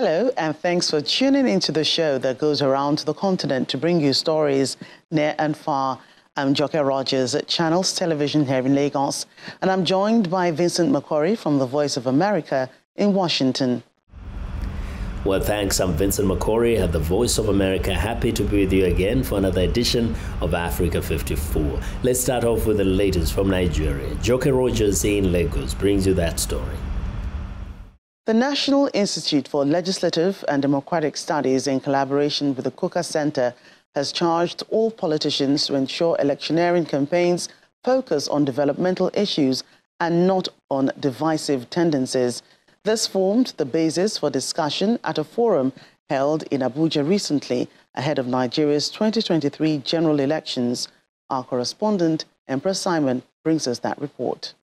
Hello, and thanks for tuning into the show that goes around the continent to bring you stories near and far. I'm Joke Rogers at Channels Television here in Lagos, and I'm joined by Vincent McCory from the Voice of America in Washington. Well, thanks. I'm Vincent McCory at the Voice of America. Happy to be with you again for another edition of Africa 54. Let's start off with the latest from Nigeria. Joke Rogers in Lagos brings you that story. The National Institute for Legislative and Democratic Studies, in collaboration with the Coker Center, has charged all politicians to ensure electioneering campaigns focus on developmental issues and not on divisive tendencies. This formed the basis for discussion at a forum held in Abuja recently ahead of Nigeria's 2023 general elections. Our correspondent, Empress Simon, brings us that report.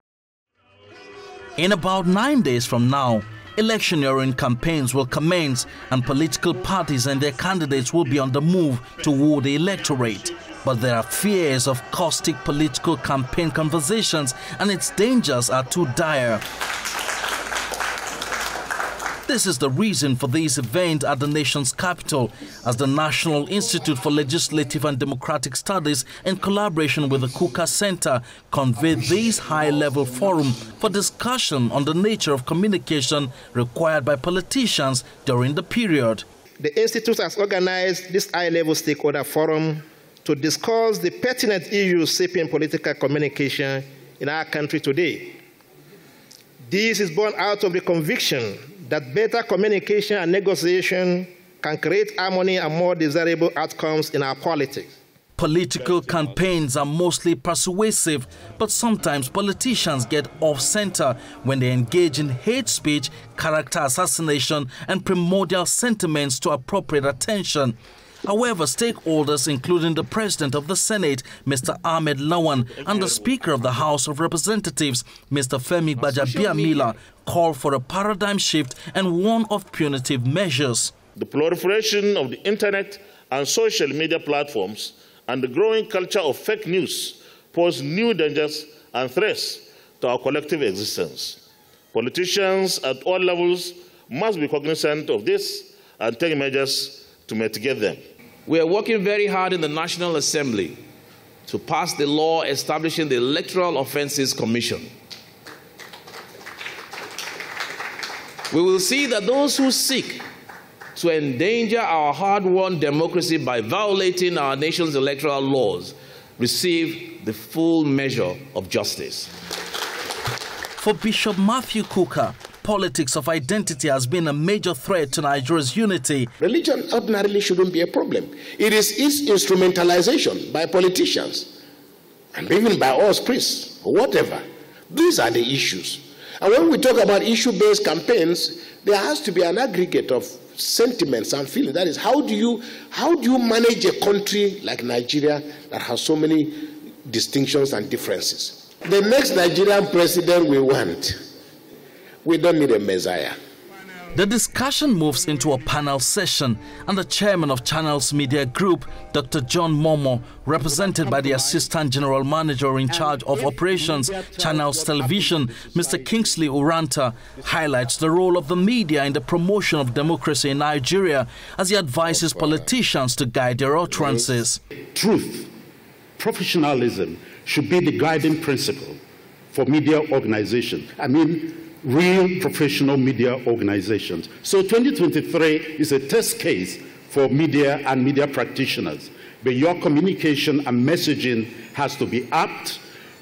In about 9 days from now, electioneering campaigns will commence and political parties and their candidates will be on the move to woo the electorate. But there are fears of caustic political campaign conversations, and its dangers are too dire. This is the reason for this event at the nation's capital, as the National Institute for Legislative and Democratic Studies, in collaboration with the Coker Center, convened this high-level forum for discussion on the nature of communication required by politicians during the period. The Institute has organized this high-level stakeholder forum to discuss the pertinent issues shaping political communication in our country today. This is born out of the conviction that better communication and negotiation can create harmony and more desirable outcomes in our politics. Political campaigns are mostly persuasive, but sometimes politicians get off-center when they engage in hate speech, character assassination, and primordial sentiments to appropriate attention. However, stakeholders, including the President of the Senate, Mr. Ahmed Lawan, and the Speaker of the House of Representatives, Mr. Femi Gbajabiamila, call for a paradigm shift and warn of punitive measures. The proliferation of the internet and social media platforms and the growing culture of fake news pose new dangers and threats to our collective existence. Politicians at all levels must be cognizant of this and take measures to mitigate them. We are working very hard in the National Assembly to pass the law establishing the Electoral Offences Commission. We will see that those who seek to endanger our hard-won democracy by violating our nation's electoral laws receive the full measure of justice. For Bishop Matthew Coker, politics of identity has been a major threat to Nigeria's unity. Religion ordinarily shouldn't be a problem. It is its instrumentalization by politicians and even by us priests or whatever. These are the issues. And when we talk about issue-based campaigns, there has to be an aggregate of sentiments and feelings. That is, how do you manage a country like Nigeria that has so many distinctions and differences? The next Nigerian president we want, we don't need a messiah. The discussion moves into a panel session, and the chairman of Channels Media Group, Dr. John Momo, represented by the Assistant General Manager in charge of operations, Channels Television, Mr. Kingsley Uranta, highlights the role of the media in the promotion of democracy in Nigeria as he advises politicians to guide their utterances. Truth, professionalism should be the guiding principle for media organizations. Real professional media organizations. So 2023 is a test case for media and media practitioners. But your communication and messaging has to be apt,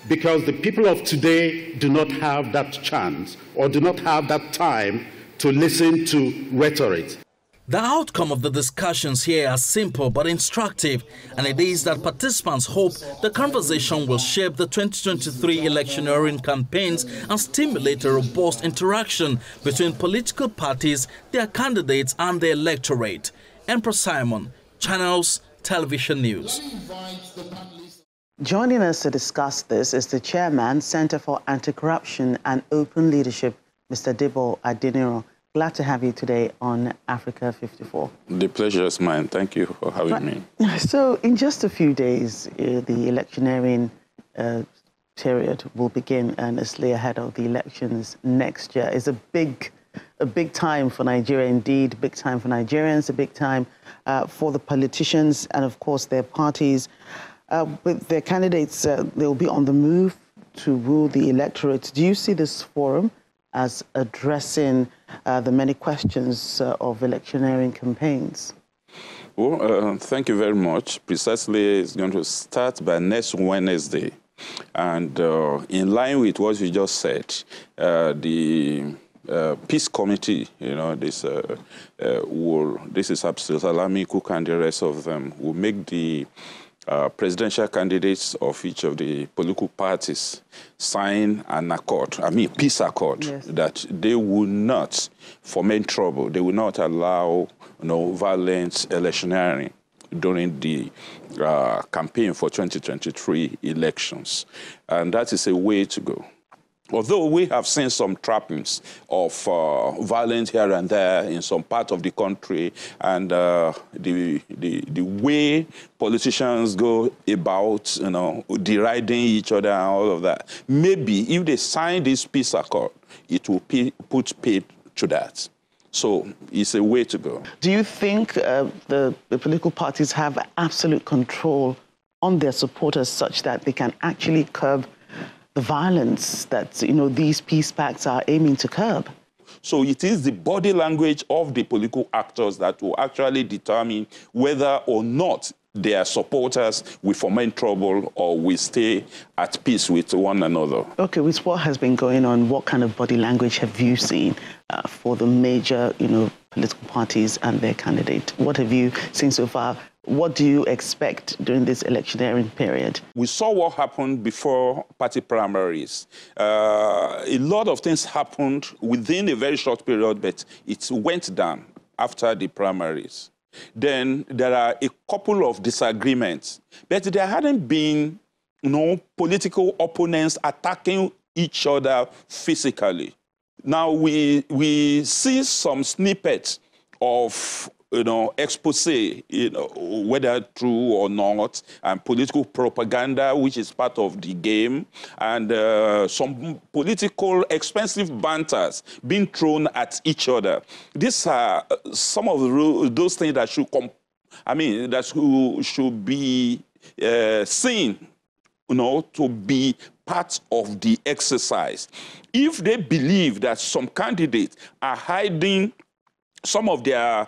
because the people of today do not have that chance or do not have that time to listen to rhetoric. The outcome of the discussions here are simple but instructive, and it is that participants hope the conversation will shape the 2023 electioneering campaigns and stimulate a robust interaction between political parties, their candidates, and the electorate. Empress Simon, Channels Television News. Joining us to discuss this is the Chairman, Center for Anti-Corruption and Open Leadership, Mr. Debo Adeniro. Glad to have you today on Africa 54. The pleasure is mine. Thank you for having me. So in just a few days, the electioneering period will begin earnestly ahead of the elections next year. It's a big a big time for Nigeria indeed, a big time for Nigerians, a big time for the politicians and, of course, their parties. With their candidates, they'll be on the move to woo the electorate. Do you see this forum as addressing the many questions of electioneering campaigns? Well, thank you very much. Precisely, it's going to start by next Wednesday. And in line with what you just said, the Peace Committee, this is Abdulsalami Cook and the rest of them will make the presidential candidates of each of the political parties sign an accord, peace accord, yes, that they will not foment trouble. They will not allow violent electioneering during the campaign for 2023 elections. And that is a way to go. Although we have seen some trappings of violence here and there in some part of the country, and the way politicians go about, deriding each other and all of that, maybe if they sign this peace accord, it will put paid to that. So it's a way to go. Do you think the political parties have absolute control on their supporters such that they can actually curb the violence that, these peace pacts are aiming to curb? So it is the body language of the political actors that will actually determine whether or not their supporters will foment trouble or will stay at peace with one another. Okay, with what has been going on, what kind of body language have you seen for the major, political parties and their candidate? What have you seen so far? What do you expect during this electioneering period? We saw what happened before party primaries. A lot of things happened within a very short period, but it went down after the primaries. Then there are a couple of disagreements, but there hadn't been political opponents attacking each other physically. Now we see some snippets of expose, whether true or not, and political propaganda, which is part of the game, and some political expensive banters being thrown at each other. These are some of those things that should should be seen, to be part of the exercise. If they believe that some candidates are hiding some of their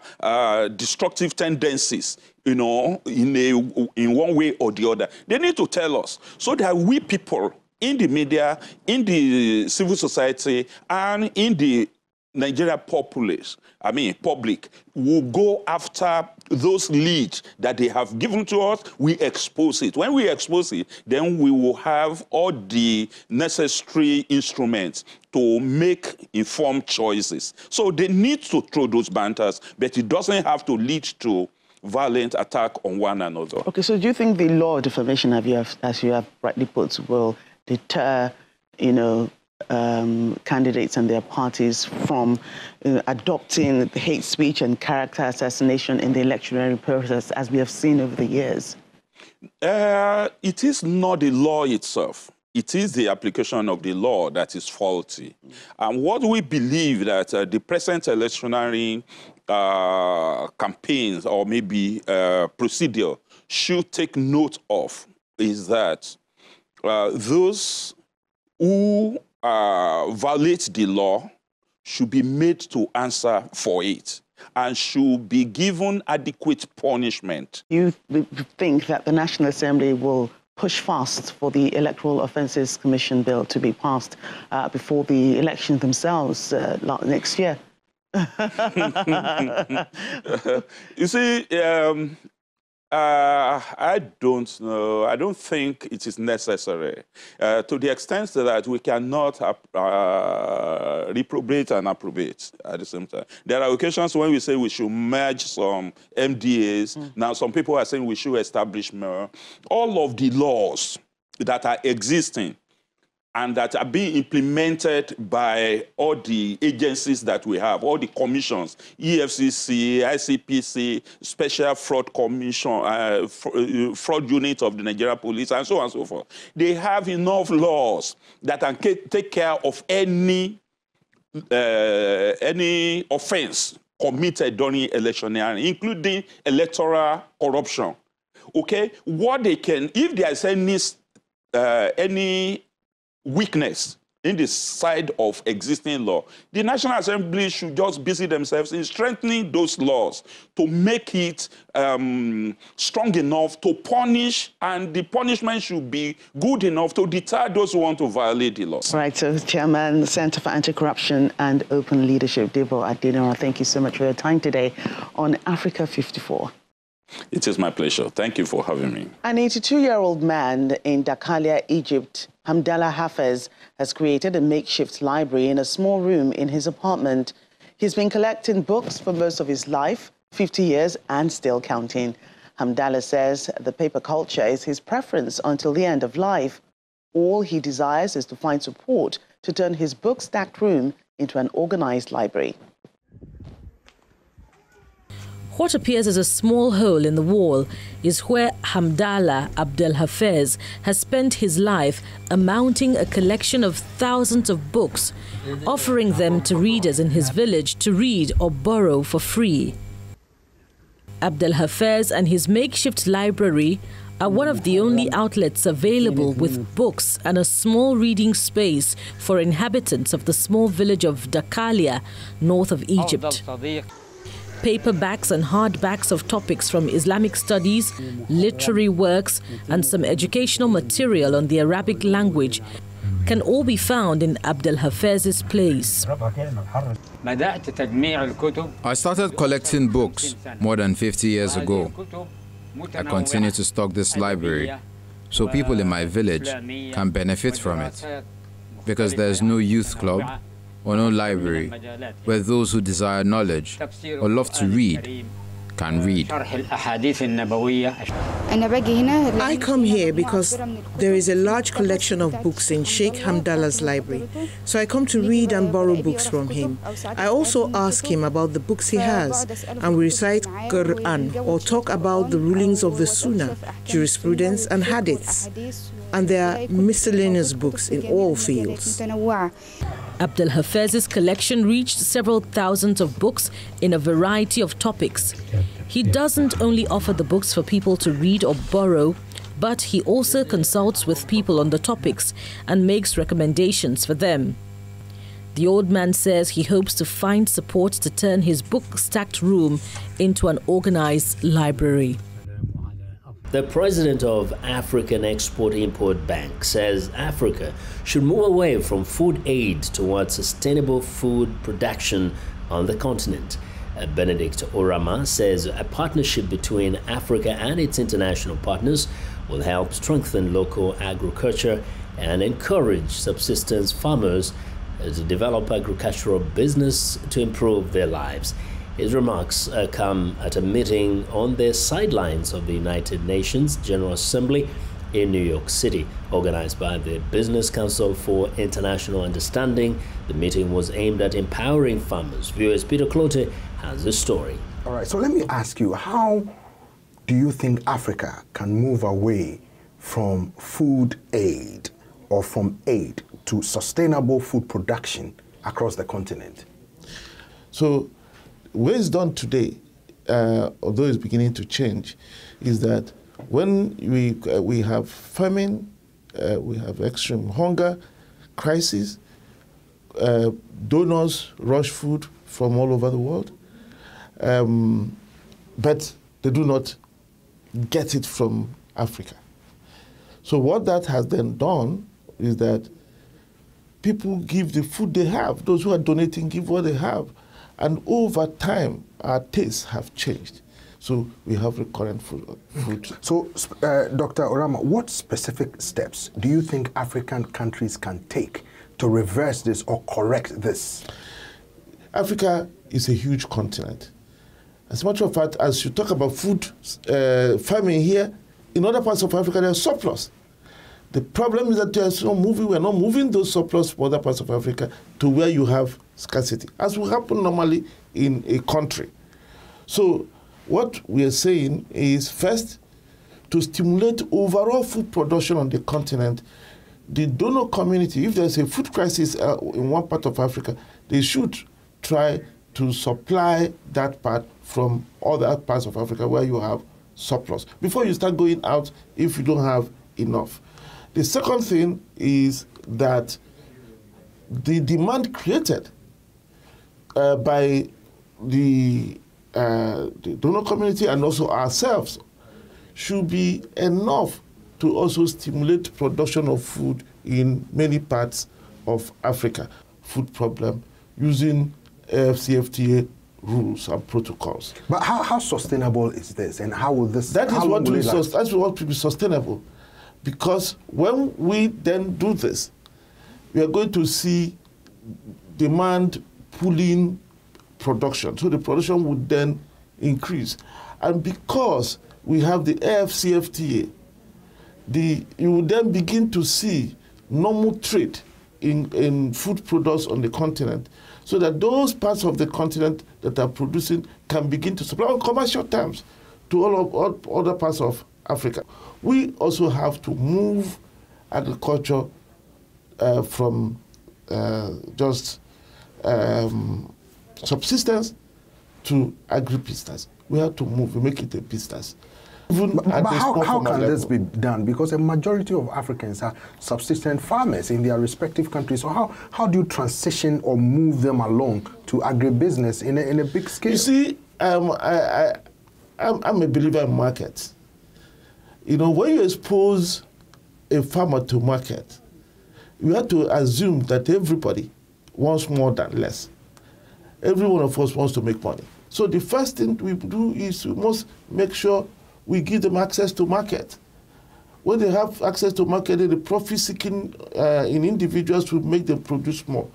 destructive tendencies, in one way or the other, they need to tell us so that we people in the media, in the civil society, and in the Nigeria populace, public, will go after those leads that they have given to us. We expose it. When we expose it, then we will have all the necessary instruments to make informed choices. So they need to throw those banters, but it doesn't have to lead to violent attack on one another. Okay, so do you think the law of defamation, as you have rightly put, will deter, candidates and their parties from adopting hate speech and character assassination in the electioneering process, as we have seen over the years? It is not the law itself. It is the application of the law that is faulty. And what we believe that the present electioneering campaigns or maybe procedure should take note of is that those who violate the law should be made to answer for it and should be given adequate punishment. You think that the National Assembly will push fast for the Electoral Offences Commission bill to be passed before the elections themselves next year? You see, I don't know. I don't think it is necessary to the extent that we cannot reprobate and approbate at the same time. There are occasions when we say we should merge some MDAs. Now, some people are saying we should establish more. All of the laws that are existing and that are being implemented by all the agencies that we have, all the commissions, EFCC, ICPC, Special Fraud Commission, Fraud Unit of the Nigeria Police, and so on and so forth. They have enough laws that can take care of any any offense committed during electioneering, including electoral corruption. Okay, what they can, if there is any weakness in the side of existing law, the National Assembly should just busy themselves in strengthening those laws to make it strong enough to punish, and the punishment should be good enough to deter those who want to violate the laws. Right, so Chairman, Center for Anti-Corruption and Open Leadership, Debo Adeniran, thank you so much for your time today on Africa 54. It is my pleasure. Thank you for having me. An 82-year-old man in Dakalia, Egypt, Hamdallah Hafez, has created a makeshift library in a small room in his apartment. He's been collecting books for most of his life, 50 years, and still counting. Hamdallah says the paper culture is his preference until the end of life. All he desires is to find support to turn his book-stacked room into an organized library. What appears as a small hole in the wall is where Hamdallah Abdel Hafez has spent his life, amounting a collection of thousands of books, offering them to readers in his village to read or borrow for free. Abdel Hafez and his makeshift library are one of the only outlets available with books and a small reading space for inhabitants of the small village of Dakalia, north of Egypt. Paperbacks and hardbacks of topics from Islamic studies, literary works, and some educational material on the Arabic language can all be found in Abdel Hafez's place. I started collecting books more than 50 years ago. I continue to stock this library so people in my village can benefit from it, because there is no youth club or no library where those who desire knowledge or love to read can read. I come here because there is a large collection of books in Sheikh Hamdallah's library, so I come to read and borrow books from him. I also ask him about the books he has, and we recite Quran or talk about the rulings of the Sunnah, jurisprudence and hadiths. And there are miscellaneous books in all fields. Abdel Hafez's collection reached several thousands of books in a variety of topics. He doesn't only offer the books for people to read or borrow, but he also consults with people on the topics and makes recommendations for them. The old man says he hopes to find support to turn his book-stacked room into an organized library. The president of African Export-Import Bank says Africa should move away from food aid towards sustainable food production on the continent. Benedict Orama says a partnership between Africa and its international partners will help strengthen local agriculture and encourage subsistence farmers to develop agricultural business to improve their lives. His remarks come at a meeting on the sidelines of the United Nations General Assembly in New York City, organized by the Business Council for International Understanding. The meeting was aimed at empowering farmers. Viewers, Peter Clote has the story. All right, so let me ask you, how do you think Africa can move away from food aid or from aid to sustainable food production across the continent? So, the way it's done today, although it's beginning to change, is that when we have famine, we have extreme hunger, crisis, donors rush food from all over the world, but they do not get it from Africa. So what that has then done is that people give the food they have. Those who are donating give what they have. And over time, our tastes have changed. So we have recurrent food. So, Dr. Orama, what specific steps do you think African countries can take to reverse this or correct this? Africa is a huge continent. As a matter of fact, as you talk about food farming here, in other parts of Africa, there's surplus. The problem is that we're not moving those surplus from other parts of Africa to where you have scarcity, as will happen normally in a country. So what we are saying is, first, to stimulate overall food production on the continent, the donor community, if there's a food crisis in one part of Africa, they should try to supply that part from other parts of Africa where you have surplus, before you start going out if you don't have enough. The second thing is that the demand created by the donor community and also ourselves should be enough to also stimulate production of food in many parts of Africa. Food problem using AFCFTA rules and protocols. But how sustainable is this, and how will this? That is what will be sustainable, because when we then do this, we are going to see demand pulling production. So the production would then increase, and because we have the AFCFTA, you will then begin to see normal trade in food products on the continent, so that those parts of the continent that are producing can begin to supply on commercial terms to all other parts of Africa. We also have to move agriculture from just subsistence to agribusiness. We have to move, make it a business. But how can this be done? Because a majority of Africans are subsistence farmers in their respective countries. So how do you transition or move them along to agribusiness in a big scale? You see, I'm a believer in markets. You know, when you expose a farmer to market, you have to assume that everybody wants more than less. Every one of us wants to make money. So the first thing we do is we must make sure we give them access to market. When they have access to market, the profit-seeking in individuals will make them produce more.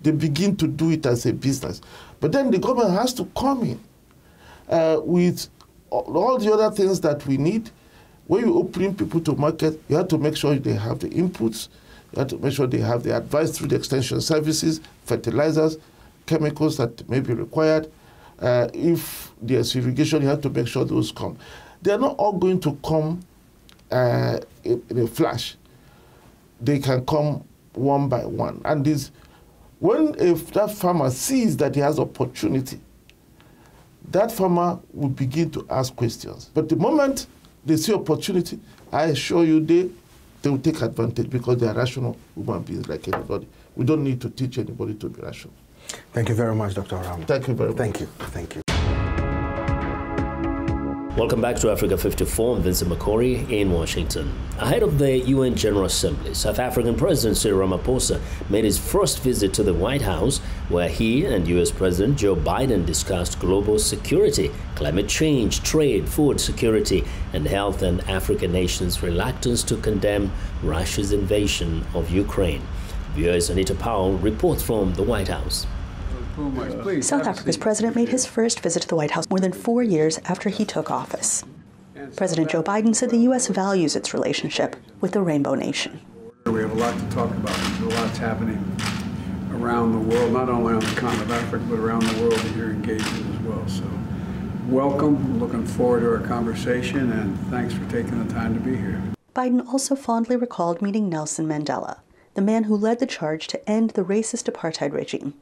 They begin to do it as a business. But then the government has to come in with all the other things that we need. When you open people to market, you have to make sure they have the inputs. You have to make sure they have the advice through the extension services, fertilizers, chemicals that may be required. If there's irrigation, you have to make sure those come. They're not all going to come in a flash. They can come one by one. And if that farmer sees that he has opportunity, that farmer will begin to ask questions. But the moment they see opportunity, I assure you they will take advantage, because they are rational human beings like anybody. We don't need to teach anybody to be rational. Thank you very much, Dr. Ram. Thank you very much. Thank you. Thank you. Welcome back to Africa 54. I'm Vincent McCory in Washington. Ahead of the UN General Assembly, South African President Cyril Ramaphosa made his first visit to the White House, where he and US President Joe Biden discussed global security, climate change, trade, food security, and health, and African nations' reluctance to condemn Russia's invasion of Ukraine. VOA's Anita Powell reports from the White House. South Africa's president made his first visit to the White House more than 4 years after he took office. President Joe Biden said the U.S. values its relationship with the Rainbow Nation. We have a lot to talk about. There's a lot happening around the world, not only on the continent of Africa, but around the world that you're engaged in as well. So welcome, looking forward to our conversation, and thanks for taking the time to be here. Biden also fondly recalled meeting Nelson Mandela, the man who led the charge to end the racist apartheid regime.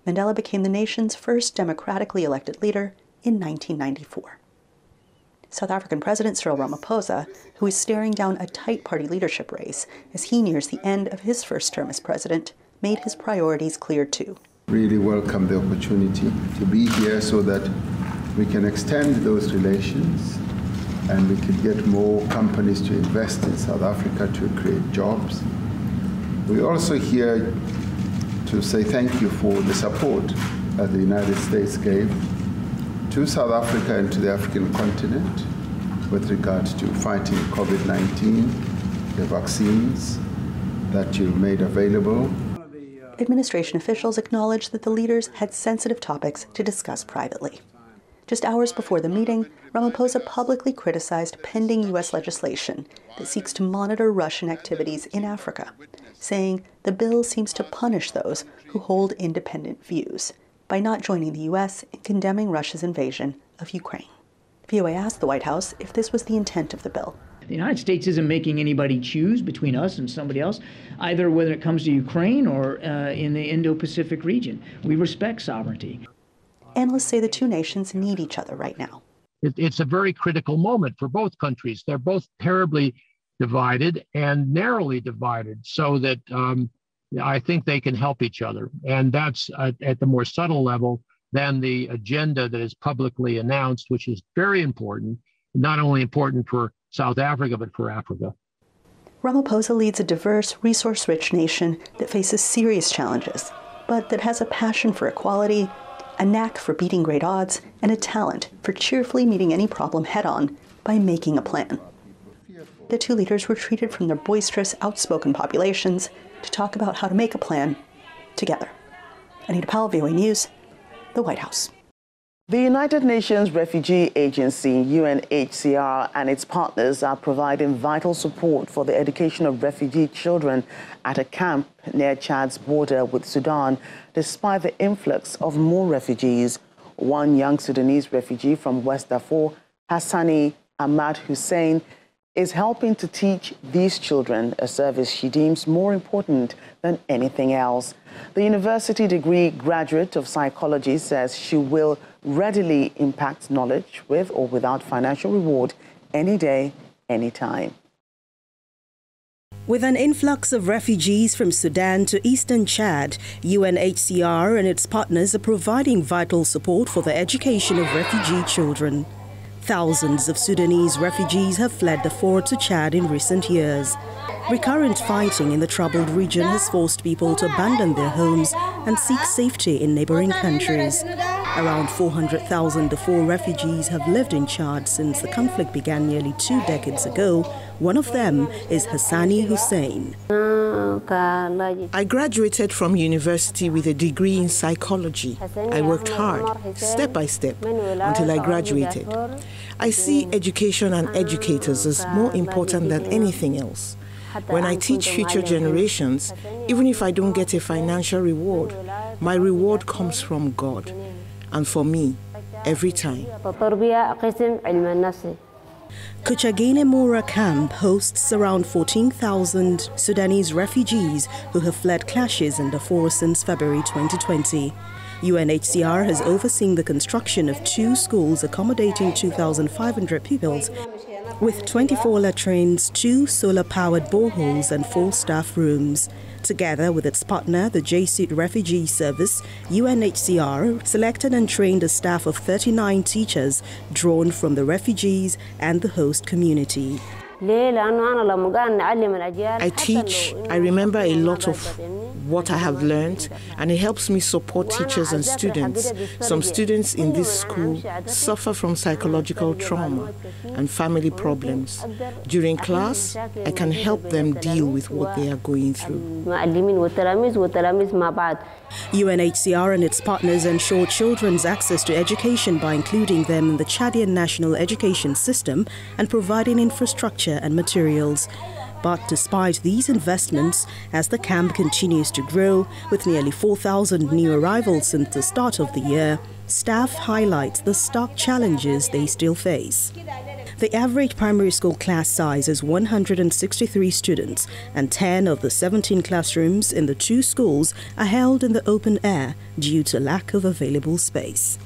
Mandela became the nation's first democratically elected leader in 1994. South African President Cyril Ramaphosa, who is staring down a tight party leadership race as he nears the end of his first term as president, made his priorities clear too. Really welcome the opportunity to be here so that we can extend those relations and we can get more companies to invest in South Africa to create jobs. We're also here to say thank you for the support that the United States gave to South Africa and to the African continent with regard to fighting COVID-19, the vaccines that you made available. Administration officials acknowledged that the leaders had sensitive topics to discuss privately. Just hours before the meeting, Ramaphosa publicly criticized pending U.S. legislation that seeks to monitor Russian activities in Africa, saying the bill seems to punish those who hold independent views by not joining the U.S. in condemning Russia's invasion of Ukraine. VOA asked the White House if this was the intent of the bill, The United States isn't making anybody choose between us and somebody else, either whether it comes to Ukraine or in the Indo-Pacific region. We respect sovereignty. Analysts say the two nations need each other right now. It's a very critical moment for both countries. They're both terribly divided and narrowly divided, so that I think they can help each other. And that's at the more subtle level than the agenda that is publicly announced, which is very important, not only important for South Africa, but for Africa. Ramaphosa leads a diverse, resource-rich nation that faces serious challenges, but that has a passion for equality, a knack for beating great odds, and a talent for cheerfully meeting any problem head-on by making a plan. The two leaders retreated from their boisterous, outspoken populations to talk about how to make a plan together. Anita Powell, VOA News, the White House. The United Nations Refugee Agency, UNHCR, and its partners are providing vital support for the education of refugee children at a camp near Chad's border with Sudan, despite the influx of more refugees. One young Sudanese refugee from West Darfur, Hassani Ahmad Hussein, is helping to teach these children, a service she deems more important than anything else. The university degree graduate of psychology says she will readily impact knowledge with or without financial reward any day, anytime. With an influx of refugees from Sudan to eastern Chad, UNHCR and its partners are providing vital support for the education of refugee children. Thousands of Sudanese refugees have fled Darfur to Chad in recent years. Recurrent fighting in the troubled region has forced people to abandon their homes and seek safety in neighboring countries. Around 400,000 Darfur refugees have lived in Chad since the conflict began nearly 2 decades ago. One of them is Hassani Hussein. I graduated from university with a degree in psychology. I worked hard, step by step, until I graduated. I see education and educators as more important than anything else. When I teach future generations, even if I don't get a financial reward, my reward comes from God. And for me, every time. Kuchagene Mora camp hosts around 14,000 Sudanese refugees who have fled clashes in Darfur since February 2020. UNHCR has overseen the construction of 2 schools accommodating 2,500 pupils, with 24 latrines, 2 solar-powered boreholes and 4 staff rooms. Together with its partner, the Jesuit Refugee Service, UNHCR selected and trained a staff of 39 teachers drawn from the refugees and the host community. I teach, I remember a lot of what I have learned, and it helps me support teachers and students. Some students in this school suffer from psychological trauma and family problems. During class, I can help them deal with what they are going through. UNHCR and its partners ensure children's access to education by including them in the Chadian national education system and providing infrastructure and materials. But despite these investments, as the camp continues to grow, with nearly 4,000 new arrivals since the start of the year, staff highlight the stark challenges they still face. The average primary school class size is 163 students, and 10 of the 17 classrooms in the 2 schools are held in the open air due to lack of available space.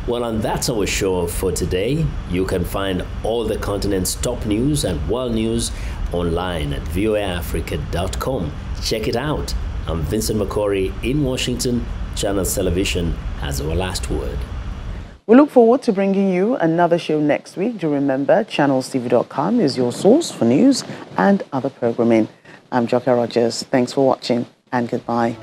Well, and that's our show for today. You can find all the continent's top news and world news online at voaafrica.com. Check it out. I'm Vincent McCory in Washington. Channels Television has our last word. We look forward to bringing you another show next week. Do remember, channelstv.com is your source for news and other programming. I'm Joker Rogers. Thanks for watching and goodbye.